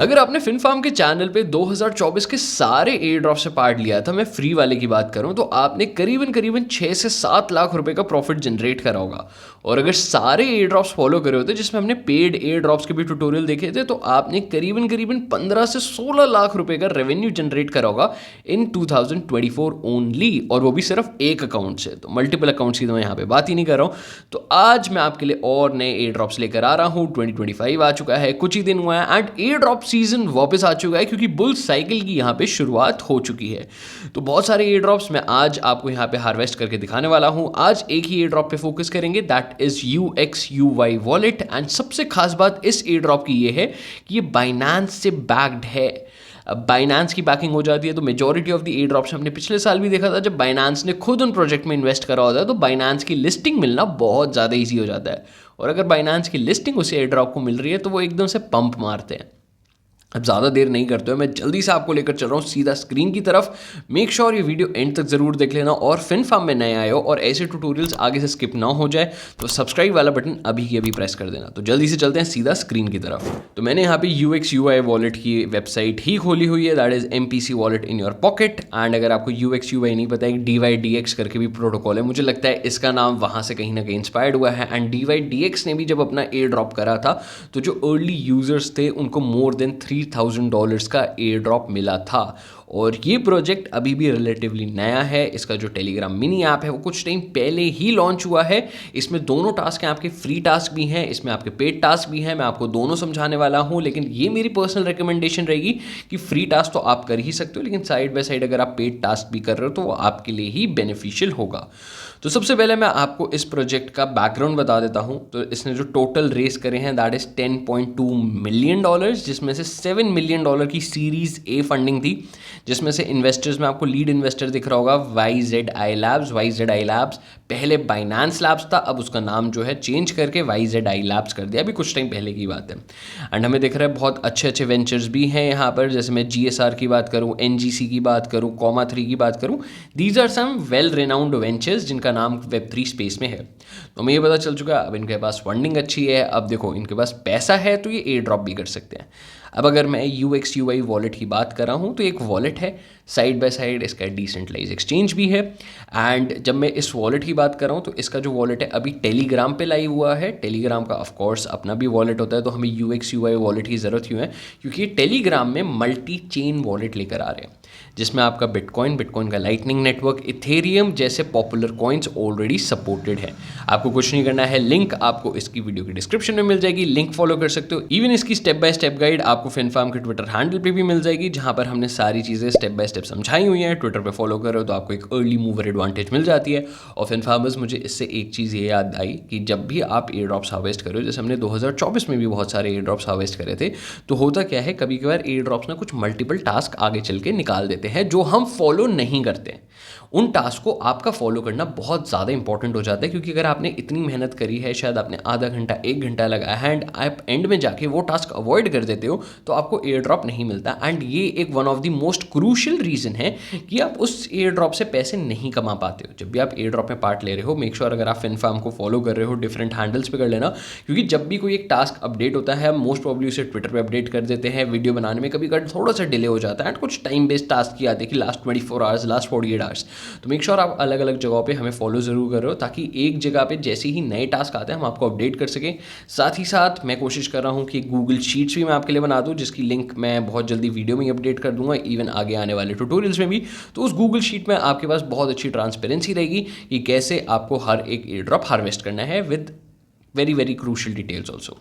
अगर आपने फिनफार्म के चैनल पे 2024 के सारे एयर ड्रॉप से पार्ट लिया था, मैं फ्री वाले की बात करूं तो आपने करीबन करीबन 6 से 7 लाख रुपए का प्रॉफिट जनरेट करा होगा। और अगर सारे एयर ड्रॉप्स फॉलो करे होते जिसमें हमने पेड एयर ड्रॉप्स के भी ट्यूटोरियल देखे थे, तो आपने करीबन करीबन 15 से 16 लाख रुपए का रेवेन्यू जनरेट करा होगा इन 2024 ओनली, और वो भी सिर्फ एक अकाउंट से। तो मल्टीपल अकाउंट्स की तो मैं यहाँ पे बात ही नहीं कर रहा हूँ। तो आज मैं आपके लिए और नए एयर ड्रॉप्स लेकर आ रहा हूँ। 2025 आ चुका है, कुछ ही दिन हुआ है एंड एयर ड्रॉप सीजन वापस आ चुका है क्योंकि बुल साइकिल की यहाँ पे शुरुआत हो चुकी है। तो बहुत सारे एयर ड्रॉप्स मैं आज आपको यहाँ पे हार्वेस्ट करके दिखाने वाला हूँ। आज एक ही एयर ड्रॉप पे फोकस करेंगे, that is UXUY wallet. And सबसे खास बात इस एयर ड्रॉप की ये है कि ये बाइनेंस से बैक्ड है। अब बाइनेंस की बैकिंग हो जाती है तो majority of the air drops हमने पिछले साल भी देखा था, जब बाइनेंस ने खुद उन प्रोजेक्ट में इन्वेस्ट करा होता है तो बाइनेंस की लिस्टिंग मिलना बहुत ज़्यादा ईजी हो जाता है। और अगर बाइनेंस की लिस्टिंग उस एयर ड्रॉप को मिल रही है तो वो एकदम से पंप मारते हैं। अब ज़्यादा देर नहीं करते हुए मैं जल्दी से आपको लेकर चल रहा हूँ सीधा स्क्रीन की तरफ। मेक श्योर ये वीडियो एंड तक ज़रूर देख लेना, और फिनफार्म में नए आए हो और ऐसे ट्यूटोरियल्स आगे से स्किप ना हो जाए तो सब्सक्राइब वाला बटन अभी की अभी प्रेस कर देना। तो जल्दी से चलते हैं सीधा स्क्रीन की तरफ। तो मैंने यहाँ पे UXUI वॉलेट की वेबसाइट ही खोली हुई है, that is MPC wallet in your pocket. And अगर आपको UXUI नहीं पता है, DYDX करके भी प्रोटोकॉल है, मुझे लगता है इसका नाम वहाँ से कहीं ना कहीं इंस्पायर्ड हुआ है। एंड DYDX ने भी जब अपना एयर ड्रॉप करा था तो जो अर्ली यूजर्स थे उनको मोर देन $3,000 का एयर ड्रॉप मिला था। और ये प्रोजेक्ट अभी भी रिलेटिवली नया है। इसका जो टेलीग्राम मिनी ऐप है वो कुछ टाइम पहले ही लॉन्च हुआ है। इसमें दोनों टास्क हैं, आपके फ्री टास्क भी हैं, इसमें आपके पेड टास्क भी हैं। मैं आपको दोनों समझाने वाला हूँ, लेकिन ये मेरी पर्सनल रिकमेंडेशन रहेगी कि फ्री टास्क तो आप कर ही सकते हो, लेकिन साइड बाय साइड अगर आप पेड टास्क भी कर रहे हो तो वो आपके लिए ही बेनिफिशियल होगा। तो सबसे पहले मैं आपको इस प्रोजेक्ट का बैकग्राउंड बता देता हूँ। तो इसने जो टोटल रेस करे हैं दैट इज $10.2 मिलियन, जिसमें से $7 मिलियन की सीरीज ए फंडिंग थी, जिसमें से इन्वेस्टर्स में आपको लीड इन्वेस्टर दिख रहा होगा YZI Labs। YZI Labs पहले बाइनेंस लैब्स था, अब उसका नाम जो है चेंज करके YZI Labs कर दिया, अभी कुछ टाइम पहले की बात है। एंड हमें दिख रहा है बहुत अच्छे अच्छे वेंचर्स भी हैं यहाँ पर, जैसे मैं GSR की बात करूँ, NGC की बात करूँ, Comma3 की बात करूँ। These are some well renowned ventures जिनका नाम Web3 स्पेस में है। तो हमें ये पता चल चुका है अब इनके पास फंडिंग अच्छी है। अब देखो इनके पास पैसा है तो ये एयर ड्रॉप भी कर सकते हैं। अब अगर मैं UXUI वॉलेट की बात कर रहा हूँ तो एक वॉलेट है, साइड बाय साइड इसका डिसेंट्रलाइज एक्सचेंज भी है। एंड जब मैं इस वॉलेट की बात कर रहा हूँ तो इसका जो वॉलेट है अभी टेलीग्राम पे लाइव हुआ है। टेलीग्राम का ऑफ कोर्स अपना भी वॉलेट होता है, तो हमें UXUI वॉलेट की ज़रूरत क्यों है, क्योंकि ये टेलीग्राम में मल्टी चेन वॉलेट लेकर आ रहे हैं, जिसमें आपका बिटकॉइन का लाइटनिंग नेटवर्क, इथेरियम जैसे पॉपुलर कॉइन्स ऑलरेडी सपोर्टेड है। आपको कुछ नहीं करना है, लिंक आपको इसकी वीडियो की डिस्क्रिप्शन में मिल जाएगी, लिंक फॉलो कर सकते हो। इवन इसकी स्टेप बाय स्टेप गाइड आपको फिनफार्म के ट्विटर हैंडल पे भी मिल जाएगी, जहां पर हमने सारी चीज़ें स्टेप बाय स्टेप समझाई हुई हैं। ट्विटर पे फॉलो करो तो आपको एक अर्ली मूवर एडवांटेज मिल जाती है। और फिनफार्मर्स, मुझे इससे एक चीज़ ये याद आई कि जब भी आप एयर ड्रॉप्स हार्वेस्ट करो, जैसे हमने 2024 में भी बहुत सारे एयर ड्रॉप्स हार्वेस्ट करे थे, तो होता क्या है, कभी कभार एयर ड्रॉप्स ना कुछ मल्टीपल टास्क आगे चल के निकाल देते हैं जो हम फॉलो नहीं करते हैं। उन टास्क को आपका फॉलो करना बहुत ज़्यादा इंपॉर्टेंट हो जाता है, क्योंकि अगर आपने इतनी मेहनत करी है, शायद आपने आधा घंटा 1 घंटा लगाया है, एंड आप एंड में जाके वो टास्क अवॉइड कर देते हो तो आपको एयर ड्रॉप नहीं मिलता। एंड ये एक one of the most crucial reason है कि आप उस एयर ड्रॉप से पैसे नहीं कमा पाते हो। जब भी आप एयर ड्रॉप में पार्ट ले रहे हो, मेक श्योर अगर आप फिनफार्म को फॉलो कर रहे हो डिफरेंट हैंडल्स पे कर लेना, क्योंकि जब भी कोई एक टास्क अपडेट होता है, हम मोस्ट प्रॉब्ली उसे ट्विटर पर अपडेट कर देते हैं। वीडियो बनाने में कभी कभी थोड़ा सा डिले हो जाता है एंड कुछ टाइम बेस्ड टास्क की आते हैं कि लास्ट 24 आवर्स, लास्ट 48 आवर्स। तो मेक श्योर आप अलग अलग जगहों पे हमें फॉलो ज़रूर करो, ताकि एक जगह पे जैसे ही नए टास्क आते हैं हम आपको अपडेट कर सकें। साथ ही साथ मैं कोशिश कर रहा हूँ कि गूगल शीट्स भी मैं आपके लिए बना दूँ, जिसकी लिंक मैं बहुत जल्दी वीडियो में ही अपडेट कर दूंगा, इवन आगे आने वाले ट्यूटोरियल्स में भी। तो उस गूगल शीट में आपके पास बहुत अच्छी ट्रांसपेरेंसी रहेगी कि कैसे आपको हर एक एयर ड्रॉप हार्वेस्ट करना है, with very very crucial details also.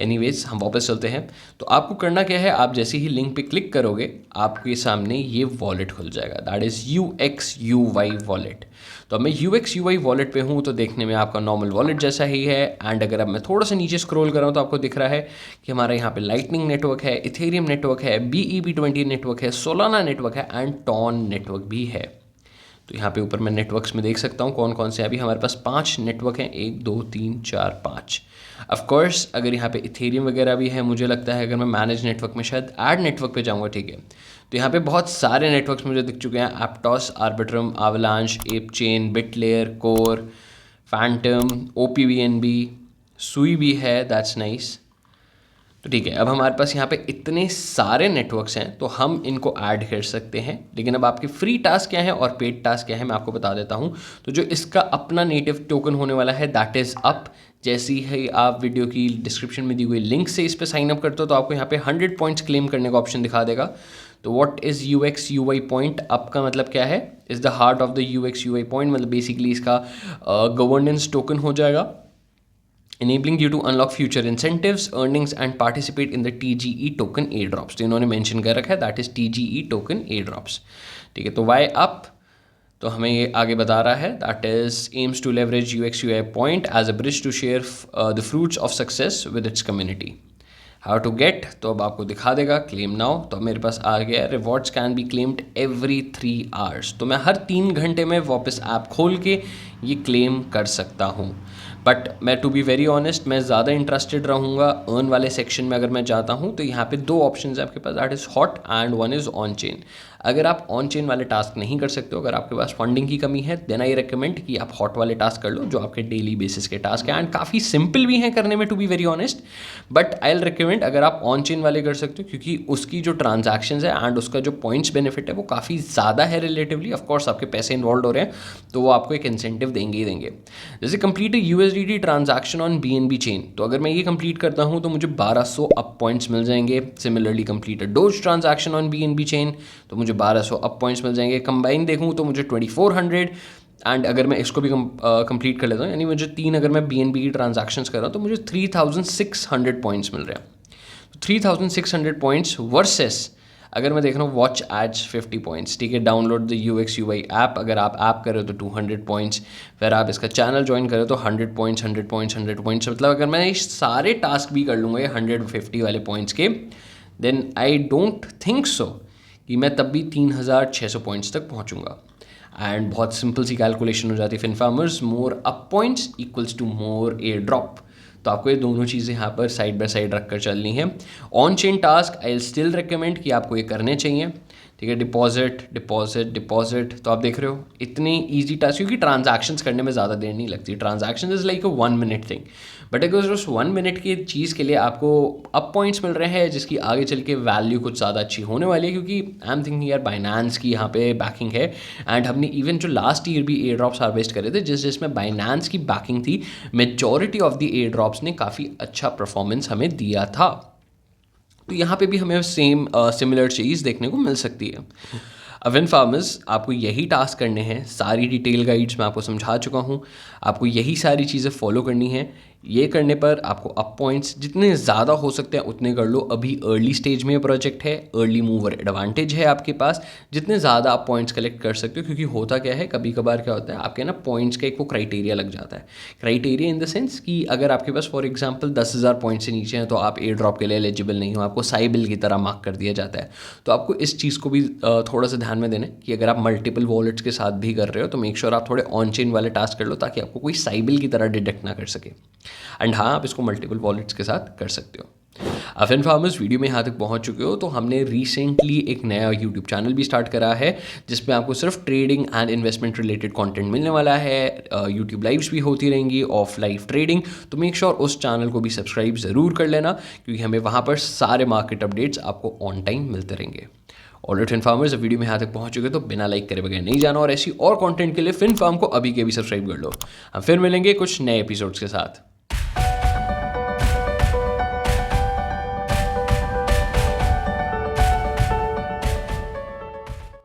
Anyways, हम वापस चलते हैं। तो आपको करना क्या है, आप जैसे ही लिंक पे क्लिक करोगे आपके सामने ये वॉलेट खुल जाएगा, दैट इज़ UXUY वॉलेट। तो अब मैं UXUY वॉलेट पे हूँ, तो देखने में आपका नॉर्मल वॉलेट जैसा ही है। एंड अगर अब मैं थोड़ा सा नीचे स्क्रॉल कर रहा हूँ तो आपको दिख रहा है कि हमारा यहाँ पे लाइटनिंग नेटवर्क है, इथेरियम नेटवर्क है, BEP20 नेटवर्क है, सोलाना नेटवर्क है एंड टॉन नेटवर्क भी है। तो यहाँ पे ऊपर मैं नेटवर्क्स में देख सकता हूँ कौन कौन से। अभी हमारे पास 5 नेटवर्क हैं, 1 2 3 4 5। ऑफकोर्स अगर यहाँ पे इथेरियम वगैरह भी है, मुझे लगता है अगर मैं मैनेज नेटवर्क में शायद ऐड नेटवर्क पे जाऊँगा, ठीक है। तो यहाँ पे बहुत सारे नेटवर्क्स मुझे दिख चुके हैं, एप्टॉस, आर्बिट्रम, आवलांश, एपचेन, बिटलेयर, कोर, फैंटम, OPVNB, सुई भी है, दैट्स नाइस। तो ठीक है, अब हमारे पास यहाँ पे इतने सारे नेटवर्क्स हैं तो हम इनको ऐड कर सकते हैं। लेकिन अब आपके फ्री टास्क क्या है और पेड टास्क क्या है मैं आपको बता देता हूँ। तो जो इसका अपना नेटिव टोकन होने वाला है दैट इज़ अप। जैसे ही आप वीडियो की डिस्क्रिप्शन में दी हुई लिंक से इस पर साइन अप करते हो तो आपको यहाँ पे 100 पॉइंट्स क्लेम करने का ऑप्शन दिखा देगा। तो what is UX UI point, up का मतलब क्या है, is the heart of the UX UI point, मतलब बेसिकली इसका गवर्नेंस टोकन हो जाएगा। enabling you to unlock future incentives, earnings and participate in the TGE token airdrops। तो इन्होंने मेंशन कर रखा है that is TGE token airdrops। ठीक है, तो वाई अप, तो हमें ये आगे बता रहा है that is aims to leverage UX UI point as a bridge to share the fruits of success with its community. How to get, तो अब आपको दिखा देगा क्लेम नाउ। तो मेरे पास आ गया rewards can be claimed every 3 hours. तो मैं हर 3 घंटे में वापस ऐप खोल के ये क्लेम कर सकता हूँ। बट मैं टू बी वेरी ऑनेस्ट मैं ज़्यादा इंटरेस्टेड रहूँगा अर्न वाले सेक्शन में। अगर मैं जाता हूँ तो यहाँ पे 2 ऑप्शन है आपके पास, that is hot and one is on chain. अगर आप ऑन चेन वाले टास्क नहीं कर सकते हो, अगर आपके पास फंडिंग की कमी है, देन आई रिकमेंड कि आप हॉट वाले टास्क कर लो जो आपके डेली बेसिस के टास्क हैं एंड काफ़ी सिंपल भी हैं करने में to be very honest. But I will recommend अगर आप ऑन चेन वाले कर सकते हो क्योंकि उसकी जो ट्रांजैक्शंस है एंड उसका जो पॉइंट्स बेनिफिट है वो काफ़ी ज़्यादा है रिलेटिवली। ऑफकोर्स आपके पैसे इन्वॉल्व हो रहे हैं तो वो आपको एक इंसेंटिव देंगे ही देंगे। जैसे complete USDT transaction on BNB chain, तो अगर मैं ये कंप्लीट करता हूँ तो मुझे 1200 अप पॉइंट्स मिल जाएंगे। Similarly complete dose transaction on BNB chain तो मुझे 1200 अप पॉइंट्स मिल जाएंगे। कंबाइन देखूँ तो मुझे 2400 एंड अगर मैं इसको भी कंप्लीट कर लेता हूँ, यानी मुझे 3 अगर मैं BNB की ट्रांजैक्शंस कर रहा हूँ तो मुझे 3600 पॉइंट्स मिल रहे हैं। तो 3600 पॉइंट्स वर्सेस अगर मैं देख रहा हूँ वॉच एड्स 50 पॉइंट्स। ठीक है, download the UX UI app, अगर आप ऐप कर रहे हो तो 200 पॉइंट्स, फिर आप इसका चैनल ज्वाइन करो तो 100 पॉइंट्स 100 पॉइंट्स 100 पॉइंट्स। मतलब अगर मैं ये सारे टास्क भी कर लूँगा ये 150 वाले पॉइंट्स के, then I don't think so कि मैं तब भी 3600 पॉइंट्स तक पहुँचूँगा। एंड बहुत सिंपल सी कैलकुलेशन हो जाती है FinFarmers, more up points equals to more airdrop. तो आपको ये दोनों चीज़ें यहाँ पर साइड बाय साइड रख कर चलनी है। On chain task I still recommend कि आपको ये करने चाहिए। ठीक है, डिपॉजिट डिपॉजिट डिपॉजिट, तो आप देख रहे हो इतनी ईजी टास्क, क्योंकि ट्रांजैक्शंस करने में ज़्यादा देर नहीं लगती। Transaction is like a 1 minute thing, but अगर उस 1 मिनट की चीज़ के लिए आपको अप पॉइंट्स मिल रहे हैं जिसकी आगे चल के वैल्यू कुछ ज़्यादा अच्छी होने वाली है, क्योंकि आई एम थिंकिंग यार बाइनेंस की यहाँ पे बैकिंग है। एंड हमने इवन जो लास्ट ईयर भी एयर ड्रॉप्स हार्वेस्ट करे थे जिसमें बाइनेंस की बैकिंग थी, majority of the air drops ने काफ़ी अच्छा परफॉर्मेंस हमें दिया था। तो यहाँ पे भी हमें सेम सिमिलर चीज़ देखने को मिल सकती है। अब FinFarmers आपको यही टास्क करने हैं, सारी डिटेल गाइड्स मैं आपको समझा चुका हूँ, आपको यही सारी चीज़ें फॉलो करनी है। ये करने पर आपको अप पॉइंट्स जितने ज़्यादा हो सकते हैं उतने कर लो। अभी अर्ली स्टेज में प्रोजेक्ट है, अर्ली मूवर एडवांटेज है आपके पास, जितने ज़्यादा आप पॉइंट्स कलेक्ट कर सकते हो। क्योंकि होता क्या है, कभी कभार क्या होता है आपके ना पॉइंट्स का एक वो क्राइटेरिया लग जाता है। क्राइटेरिया इन द सेंस कि अगर आपके पास फॉर एग्जाम्पल 10,000 पॉइंट से नीचे हैं तो आप एयर ड्रॉप के लिए एलिजिबल नहीं हो, आपको साइबिल की तरह मार्क कर दिया जाता है। तो आपको इस चीज़ को भी थोड़ा सा ध्यान में देना कि अगर आप मल्टीपल वॉलेट्स के साथ भी कर रहे हो तो मेक श्योर आप थोड़े ऑन चेन वाले टास्क कर लो ताकि आपको कोई साइबिल की तरह डिटेक्ट ना कर सके। एंड हाँ, आप इसको मल्टीपल वॉलेट्स के साथ कर सकते हो। अब FinFarmers वीडियो में यहाँ तक पहुँच चुके हो तो हमने रिसेंटली एक नया यूट्यूब चैनल भी स्टार्ट करा है जिसमें आपको सिर्फ trading and investment related content मिलने वाला है। यूट्यूब लाइव्स भी होती रहेंगी ऑफ लाइव ट्रेडिंग, तो मेक श्योर उस चैनल को भी सब्सक्राइब ज़रूर कर लेना क्योंकि हमें वहाँ पर सारे मार्केट अपडेट्स आपको ऑन टाइम मिलते रहेंगे। ऑलरेडी FinFarmers वीडियो में यहाँ तक पहुँच चुके तो बिना लाइक करे बगैर नहीं जाना, और ऐसी और कंटेंट के लिए FinFarm को अभी के भी सब्सक्राइब कर लो। हम फिर मिलेंगे कुछ नए एपिसोड्स के साथ।